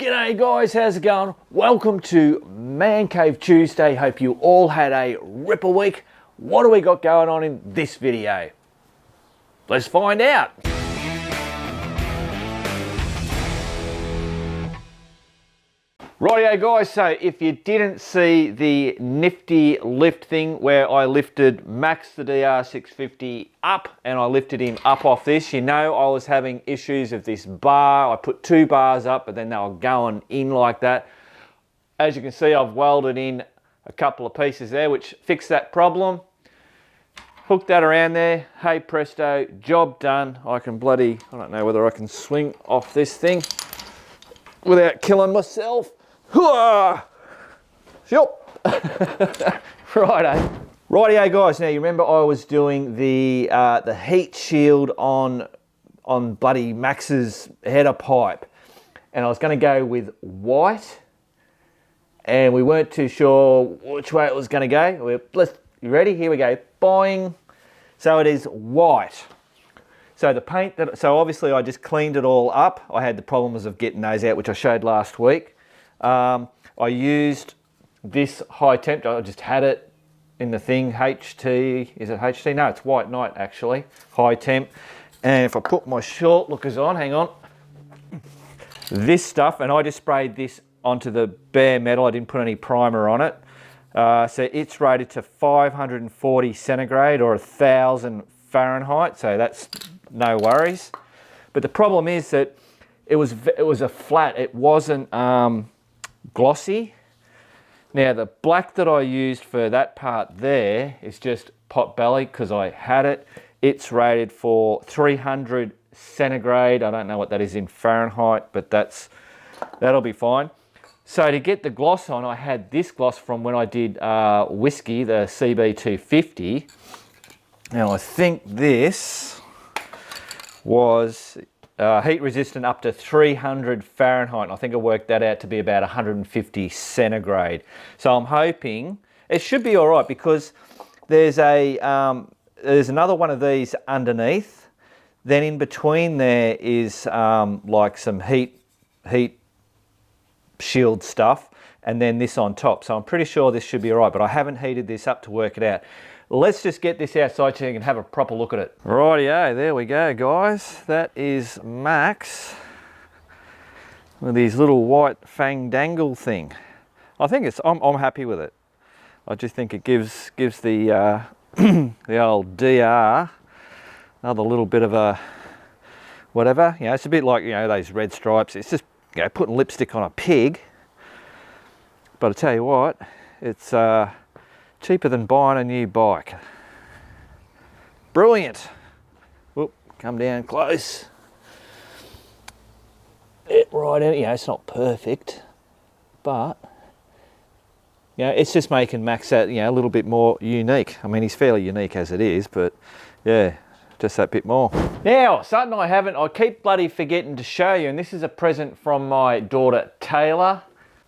G'day guys, how's it going? Welcome to Man Cave Tuesday. Hope you all had a ripper week. What do we got going on in this video? Let's find out. Rightio guys, so if you didn't see the nifty lift thing where I lifted Max the DR650 up and I lifted him up off this, you know I was having issues with this bar. I put 2 bars up but then they were going in like that. As you can see, I've welded in a couple of pieces there which fixed that problem. Hooked that around there, hey presto, job done. I don't know whether I can swing off this thing without killing myself. Righto. Rightio guys, now you remember I was doing the heat shield on bloody Max's header pipe and I was going to go with white and we weren't too sure which way it was going to go. You ready? Here we go. Boing. So it is white. So the paint so obviously I just cleaned it all up. I had the problems of getting those out, which I showed last week. I used this high temp, I just had it in the thing, HT, is it HT? No, it's White Knight actually, high temp. And if I put my short lookers on, hang on, this stuff, and I just sprayed this onto the bare metal, I didn't put any primer on it. So it's rated to 540 centigrade or 1000 Fahrenheit, so that's no worries. But the problem is that it was a flat, it wasn't glossy. Now the black that I used for that part there is just pot belly because I had it. It's rated for 300 centigrade. I don't know what that is in Fahrenheit, but that'll be fine. So to get the gloss on, I had this gloss from when I did whiskey, the CB250. Now I think this was heat resistant up to 300 Fahrenheit. And I think I worked that out to be about 150 centigrade. So I'm hoping it should be all right because there's another one of these underneath. Then in between there is like some heat shield stuff, and then this on top. So I'm pretty sure this should be all right, but I haven't heated this up to work it out. Let's just get this outside so you can have a proper look at it. Rightio, there we go guys. That is Max with his little white fang dangle thing. I think I'm happy with it. I just think it gives the the old DR another little bit of a whatever. You know, it's a bit like, you know, those red stripes. It's just, you know, putting lipstick on a pig. But I tell you what, it's cheaper than buying a new bike. Brilliant. Whoop, come down close. Right in, you know, it's not perfect, but you know, it's just making Max that, you know, a little bit more unique. I mean, he's fairly unique as it is, but yeah, just that bit more. Now, something I keep bloody forgetting to show you, and this is a present from my daughter Taylor.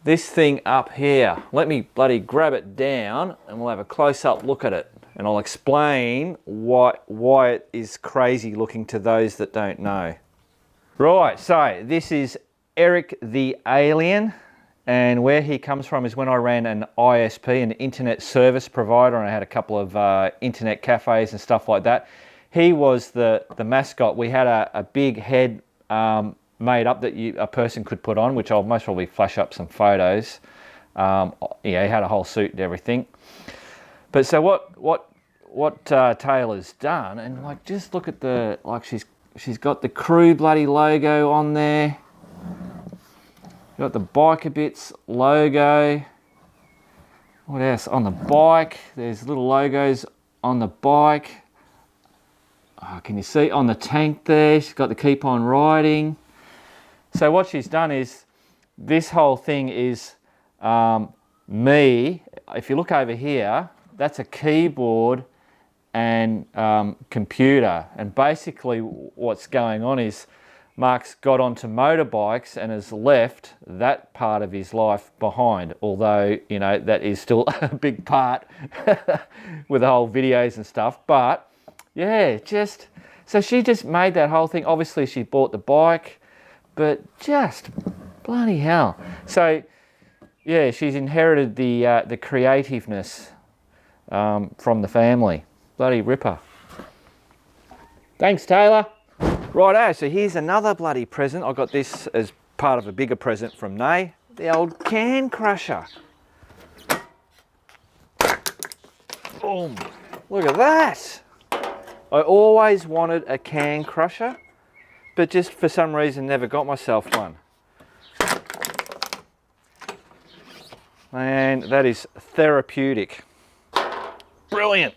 This thing up here, let me bloody grab it down and we'll have a close-up look at it and I'll explain why it is crazy looking to those that don't know. Right, so this is Eric the Alien, and where he comes from is when I ran an ISP, an internet service provider, and I had a couple of internet cafes and stuff like that. He was the mascot. We had a big head made up that a person could put on, which I'll most probably flash up some photos. Yeah, he had a whole suit and everything. But so what Taylor's done, and like just look at the, like she's got the crew bloody logo on there. Got the Biker Bits logo. What else on the bike? There's little logos on the bike. Oh, can you see on the tank there? She's got the Keep On Riding. So what she's done is, this whole thing is me. If you look over here, that's a keyboard and computer. And basically what's going on is Mark's got onto motorbikes and has left that part of his life behind. Although, you know, that is still a big part with the whole videos and stuff. But yeah, so she just made that whole thing. Obviously she bought the bike, but just Bloody hell. So, yeah, she's inherited the creativeness from the family. Bloody ripper. Thanks, Taylor. Righto, so here's another bloody present. I got this as part of a bigger present from Nay. The old can crusher. Boom. Look at that. I always wanted a can crusher, but just for some reason never got myself one. And that is therapeutic. Brilliant.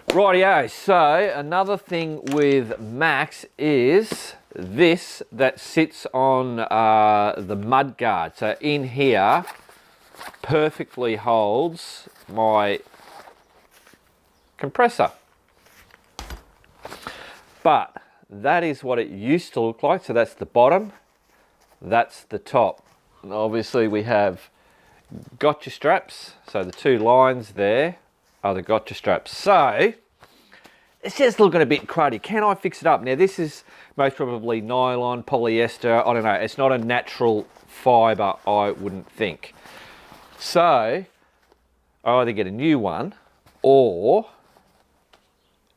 Rightio, so another thing with Max is this that sits on the Mudguard. So in here, perfectly holds my compressor. But that is what it used to look like. So that's the bottom, that's the top. And obviously we have gotcha straps. So the two lines there are the gotcha straps. So it's just looking a bit cruddy. Can I fix it up? Now this is most probably nylon, polyester, I don't know. It's not a natural fibre, I wouldn't think. So I either get a new one or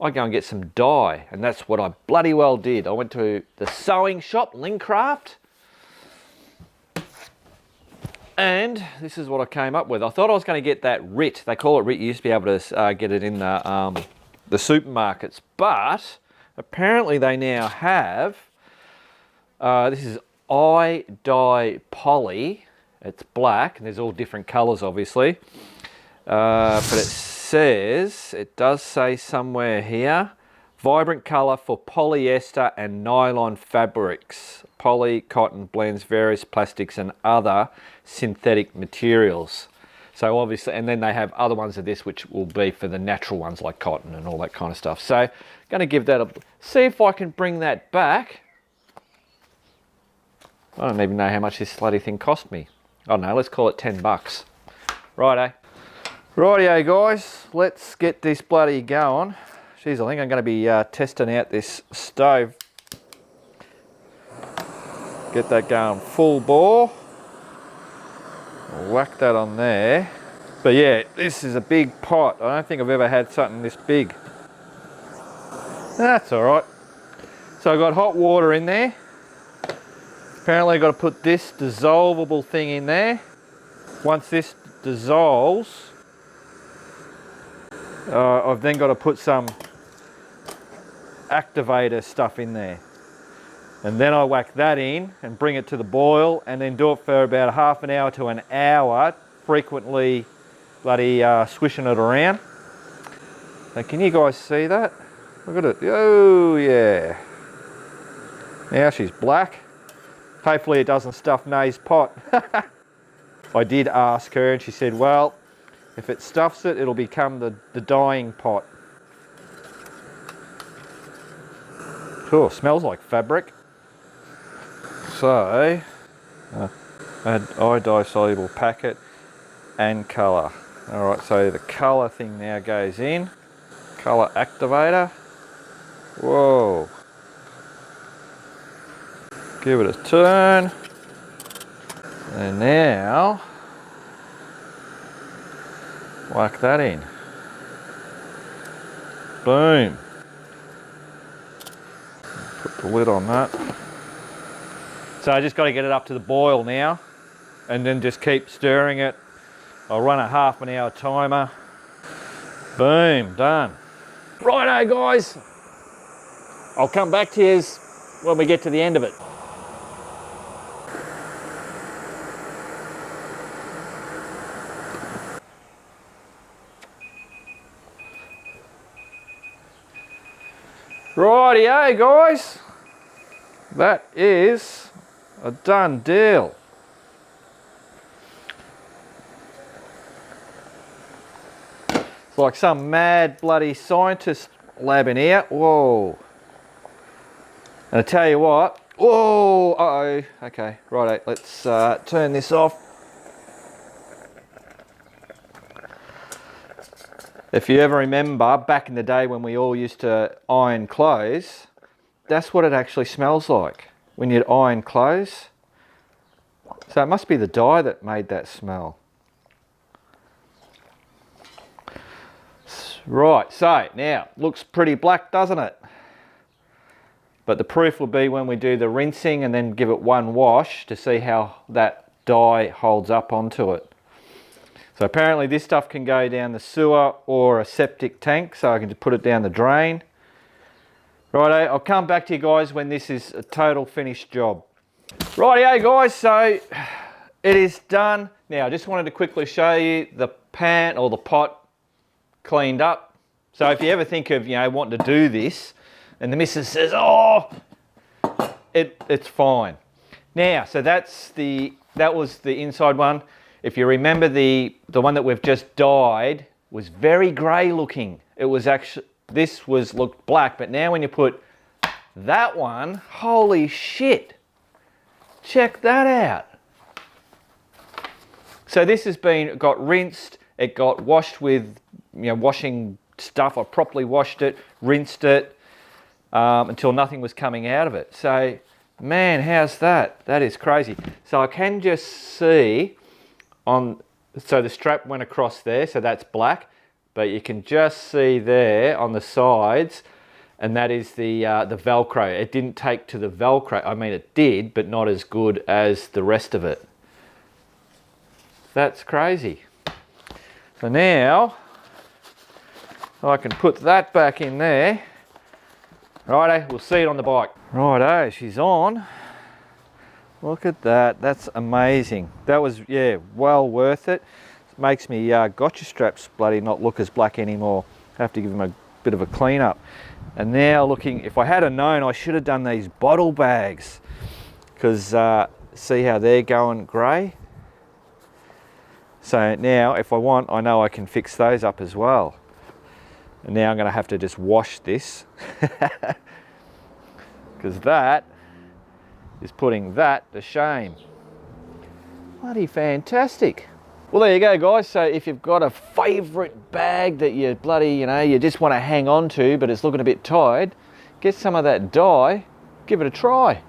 I go and get some dye, and that's what I bloody well did. I went to the sewing shop, Lincraft, and this is what I came up with. I thought I was going to get that RIT. They call it RIT. You used to be able to get it in the supermarkets, but apparently they now have, this is dye poly. It's black, and there's all different colours, obviously. But it does say somewhere here, vibrant colour for polyester and nylon fabrics. Poly cotton blends various plastics and other synthetic materials. So obviously, and then they have other ones of this which will be for the natural ones like cotton and all that kind of stuff. So going to give that a, see if I can bring that back. I don't even know how much this bloody thing cost me. I don't know, let's call it 10 bucks. Righto. Rightio guys, let's get this bloody going. Jeez, I think I'm going to be testing out this stove. Get that going full bore. Whack that on there. But yeah, this is a big pot. I don't think I've ever had something this big. That's all right. So I've got hot water in there. Apparently I've got to put this dissolvable thing in there. Once this dissolves, I've then got to put some activator stuff in there. And then I whack that in and bring it to the boil and then do it for about half an hour to an hour, frequently bloody swishing it around. Now can you guys see that? Look at it. Oh yeah. Now she's black. Hopefully it doesn't stuff Nay's pot. I did ask her and she said, well, if it stuffs it, it'll become the dyeing pot. Cool, smells like fabric. So, add dye soluble packet and colour. Alright, so the colour thing now goes in. Colour activator. Whoa. Give it a turn. And now, whack that in. Boom. Put the lid on that. So I just got to get it up to the boil now and then just keep stirring it. I'll run a half an hour timer. Boom, done. Righto guys, I'll come back to you when we get to the end of it. Rightio guys, that is a done deal. It's like some mad bloody scientist lab in here. Whoa. And I tell you what, whoa, uh-oh. Okay, righto, let's turn this off. If you ever remember back in the day when we all used to iron clothes, that's what it actually smells like when you'd iron clothes. So it must be the dye that made that smell. Right, so now, looks pretty black, doesn't it? But the proof will be when we do the rinsing and then give it one wash to see how that dye holds up onto it. So apparently this stuff can go down the sewer or a septic tank, so I can just put it down the drain. Righto, I'll come back to you guys when this is a total finished job. Rightio guys, so it is done. Now I just wanted to quickly show you the pan or the pot cleaned up. So if you ever think of, you know, wanting to do this and the missus says, oh, it's fine. Now, so that was the inside one. If you remember, the one that we've just dyed was very grey looking. It was actually, looked black, but now when you put that one, holy shit, check that out. So this has got rinsed, it got washed with, you know, washing stuff. I properly washed it, rinsed it until nothing was coming out of it. So, man, how's that? That is crazy. So I can just see so the strap went across there, so that's black, but you can just see there on the sides, and that is the Velcro. It didn't take to the Velcro. I mean, it did, but not as good as the rest of it. That's crazy. So now I can put that back in there. Righto, we'll see it on the bike. Righto, she's on. Look at that, that's amazing. That was, yeah, well worth it. It makes me gotcha straps bloody not look as black anymore. I have to give them a bit of a clean up. And now looking, if I had known, I should have done these bottle bags, because see how they're going grey? So now if I want, I know I can fix those up as well. And now I'm going to have to just wash this because that is putting that to shame. Bloody fantastic. Well, there you go guys. So if you've got a favourite bag that you bloody, you know, you just want to hang on to, but it's looking a bit tired, get some of that dye, give it a try.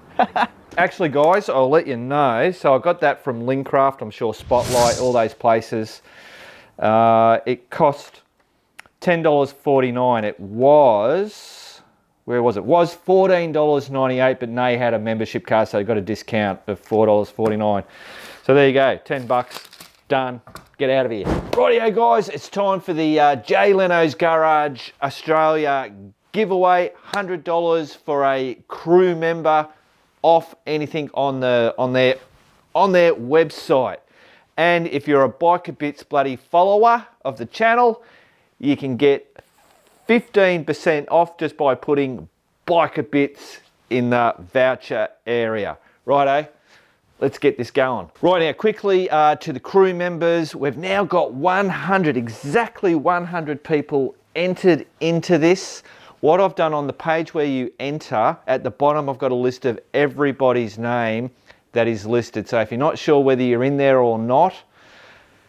Actually guys, I'll let you know, so I got that from Lincraft, I'm sure Spotlight, all those places. It cost $10.49. It was, where was it? It was $14.98, but Nay had a membership card, so I got a discount of $4.49. So there you go, 10 bucks, done, get out of here. Rightio guys, it's time for the Jay Leno's Garage Australia giveaway. $100 for a crew member off anything on their website. And if you're a Biker Bits bloody follower of the channel, you can get 15% off just by putting Biker Bits in the voucher area. Righto, let's get this going. Right now, quickly to the crew members, we've now got 100, exactly 100 people entered into this. What I've done on the page where you enter, at the bottom I've got a list of everybody's name that is listed. So if you're not sure whether you're in there or not,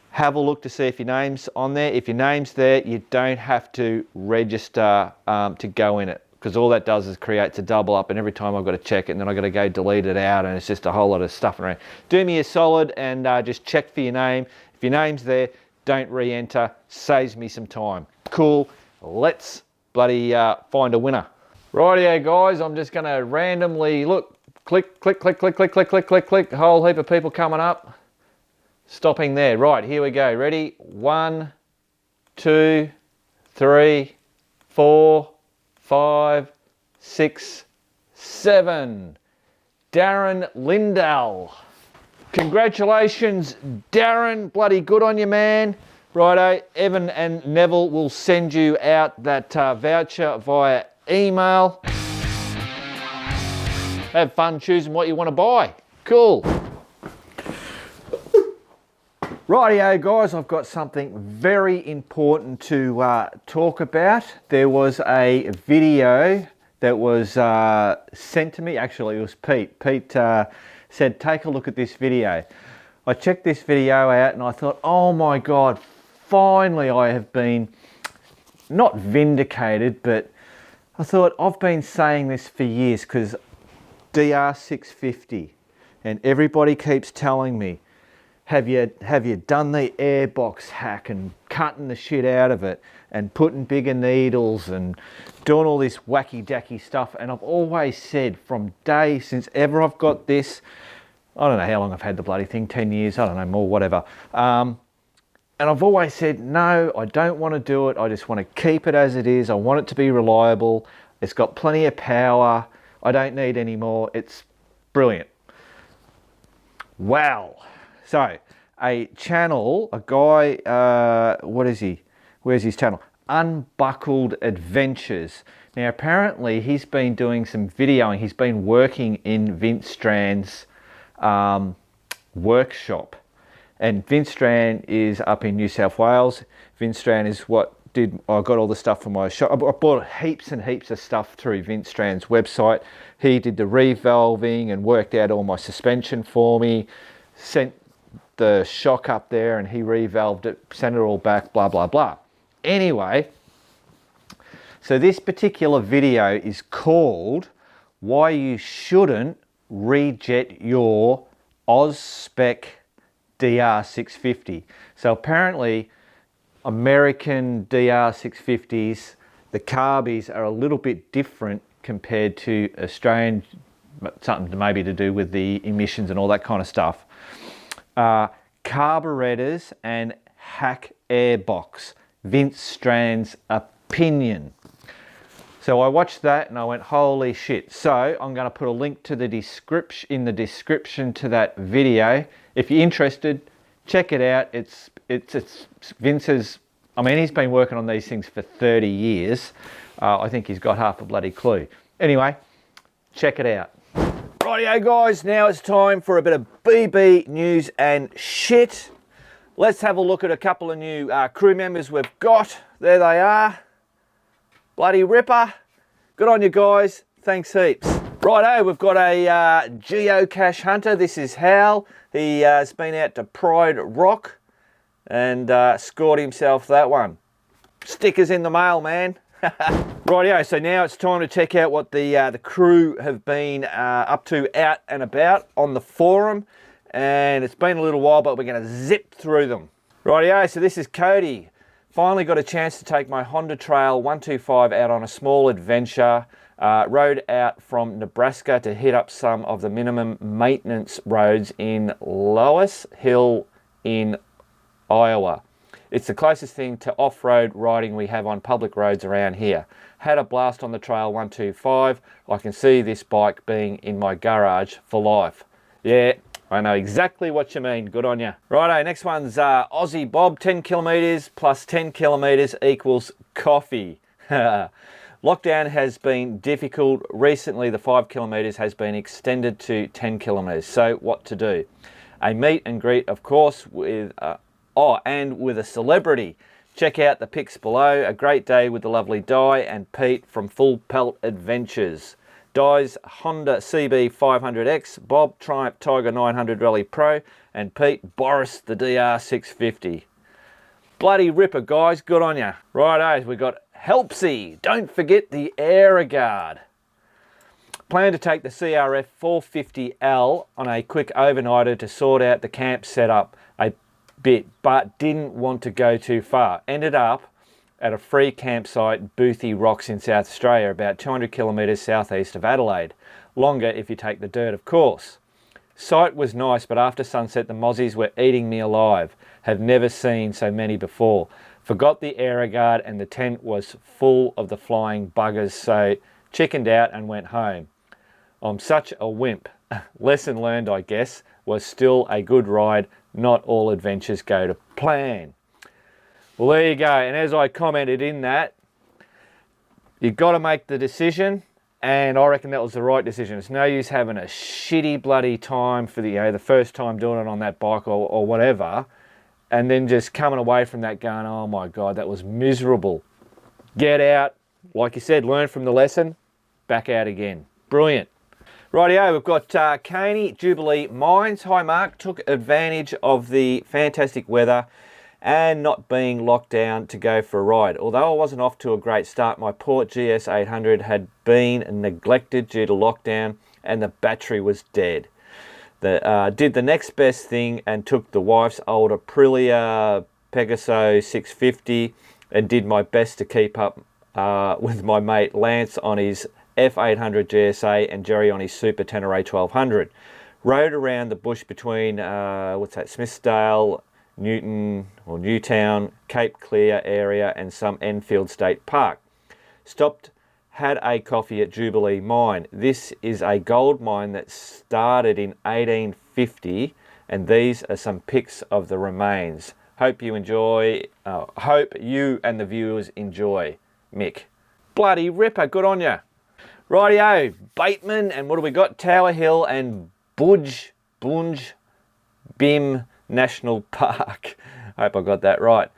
have a look to see if your name's on there. If your name's there, you don't have to register to go in it, because all that does is creates a double up, and every time I've got to check it and then I've got to go delete it out, and it's just a whole lot of stuff around. Do me a solid and just check for your name. If your name's there, don't re-enter, saves me some time. Cool, let's bloody find a winner. Rightio guys, I'm just going to randomly look, click, click, click, click, click, click, click, click, click, a whole heap of people coming up. Stopping there. Right, here we go. Ready? 1, 2, 3, 4, 5, 6, 7. Darren Lindell. Congratulations, Darren. Bloody good on you, man. Righto, Evan and Neville will send you out that voucher via email. Have fun choosing what you want to buy. Cool. Rightio guys, I've got something very important to talk about. There was a video that was sent to me. Actually, it was Pete. Pete said, take a look at this video. I checked this video out and I thought, oh my God, finally I have been, not vindicated, but I thought I've been saying this for years, because DR650, And everybody keeps telling me, have you done the airbox hack and cutting the shit out of it and putting bigger needles and doing all this wacky dacky stuff? And I've always said from day since ever I've got this, I don't know how long I've had the bloody thing, 10 years, I don't know, more, whatever. And I've always said, no, I don't want to do it. I just want to keep it as it is. I want it to be reliable. It's got plenty of power. I don't need any more. It's brilliant. Wow. So, a channel, a guy, what is he? Where's his channel? uNBUCKled Adventures. Now, apparently, he's been doing some videoing. He's been working in Vince Strang's workshop. And Vince Strang is up in New South Wales. Vince Strang is I got all the stuff from my shop. I bought heaps and heaps of stuff through Vince Strang's website. He did the revalving and worked out all my suspension for me, sent the shock up there and he revalved it, sent it all back, blah, blah, blah. Anyway, so this particular video is called Why You Shouldn't Rejet Your AUS SPEC DR650. So apparently American DR650s, the Carbys are a little bit different compared to Australian, something maybe to do with the emissions and all that kind of stuff. Carburettors and hack airbox, Vince Strang's opinion. So I watched that and I went, holy shit. So I'm going to put a link to the description to that video. If you're interested, check it out. It's Vince's, I mean, he's been working on these things for 30 years. I think he's got half a bloody clue. Anyway, check it out. Rightio guys, now it's time for a bit of BB news and shit. Let's have a look at a couple of new crew members we've got. There they are. Bloody ripper. Good on you guys. Thanks heaps. Righto, we've got a geocache hunter. This is Hal. He has been out to Pride Rock and scored himself that one. Stickers in the mail, man. Rightio, so now it's time to check out what the crew have been up to out and about on the forum. And it's been a little while, but we're going to zip through them. Rightio, so this is Cody. Finally got a chance to take my Honda Trail 125 out on a small adventure. Rode out from Nebraska to hit up some of the minimum maintenance roads in Lois Hill in Iowa. It's the closest thing to off-road riding we have on public roads around here. Had a blast on the Trail 125. I can see this bike being in my garage for life. Yeah, I know exactly what you mean. Good on you. Righto, next one's Aussie Bob. 10 kilometres plus 10 kilometres equals coffee. Lockdown has been difficult. Recently, the 5 kilometres has been extended to 10 kilometres. So what to do? A meet and greet, of course, with and with a celebrity. Check out the pics below. A great day with the lovely Di and Pete from Full Pelt Adventures. Di's Honda CB 500X, Bob Triumph Tiger 900 Rally Pro, and Pete Boris the DR650. Bloody ripper, guys. Good on ya. Righto, we got Helpsy. Don't forget the Aeroguard. Plan to take the CRF 450L on a quick overnighter to sort out the camp setup a bit, but didn't want to go too far. Ended up at a free campsite, Boothie Rocks in South Australia, about 200 kilometres southeast of Adelaide. Longer if you take the dirt, of course. Site was nice, but after sunset the mozzies were eating me alive. Have never seen so many before. Forgot the Aeroguard and the tent was full of the flying buggers, so chickened out and went home. I'm such a wimp. Lesson learned, I guess. Was still a good ride. Not all adventures go to plan. Well, there you go. And as I commented in that, you've got to make the decision. And I reckon that was the right decision. It's no use having a shitty bloody time for the first time doing it on that bike or whatever, and then just coming away from that going, oh my God, that was miserable. Get out, like you said, learn from the lesson, back out again. Brilliant. Rightio, we've got Caney, Jubilee Mines. Hi Mark, took advantage of the fantastic weather and not being locked down to go for a ride. Although I wasn't off to a great start, my Port GS 800 had been neglected due to lockdown and the battery was dead. Did the next best thing and took the wife's old Aprilia Pegaso 650 and did my best to keep up with my mate Lance on his F800 GSA and Jerry on his Super Tenere 1200. Rode around the bush between, Smithsdale, Newtown, Cape Clear area and some Enfield State Park. Stopped, had a coffee at Jubilee Mine. This is a gold mine that started in 1850 and these are some pics of the remains. Hope you and the viewers enjoy. Mick. Bloody ripper, good on ya. Rightio, Bateman, and what do we got? Tower Hill and Bunge Bim National Park. Hope I got that right.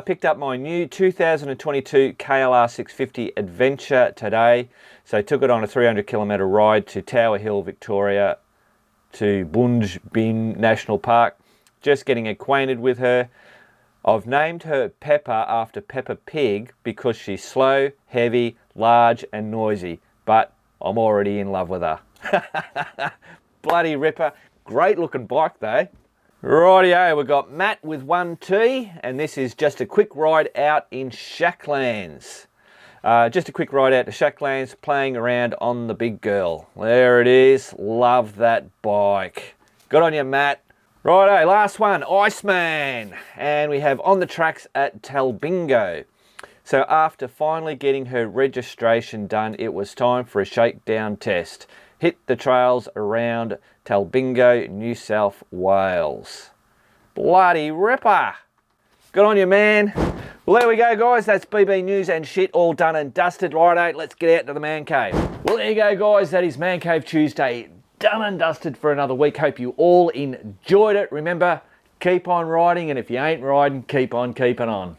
Picked up my new 2022 KLR 650 Adventure today. So took it on a 300 kilometre ride to Tower Hill, Victoria, to Bunge Bim National Park. Just getting acquainted with her. I've named her Pepper after Peppa Pig because she's slow, heavy, large and noisy, but I'm already in love with her. Bloody ripper. Great looking bike though. Rightio, we've got Matt with 1T and this is just a quick ride out in Shacklands. Just a quick ride out to Shacklands, playing around on the big girl. There it is. Love that bike. Good on you, Matt. Righto, last one, Iceman. And we have on the tracks at Talbingo. So after finally getting her registration done, it was time for a shakedown test. Hit the trails around Talbingo, New South Wales. Bloody ripper. Good on you, man. Well, there we go, guys. That's BB News and shit all done and dusted. Righto, let's get out to the man cave. Well, there you go, guys. That is Man Cave Tuesday. Done and dusted for another week. Hope you all enjoyed it. Remember, keep on riding, and if you ain't riding, keep on keeping on.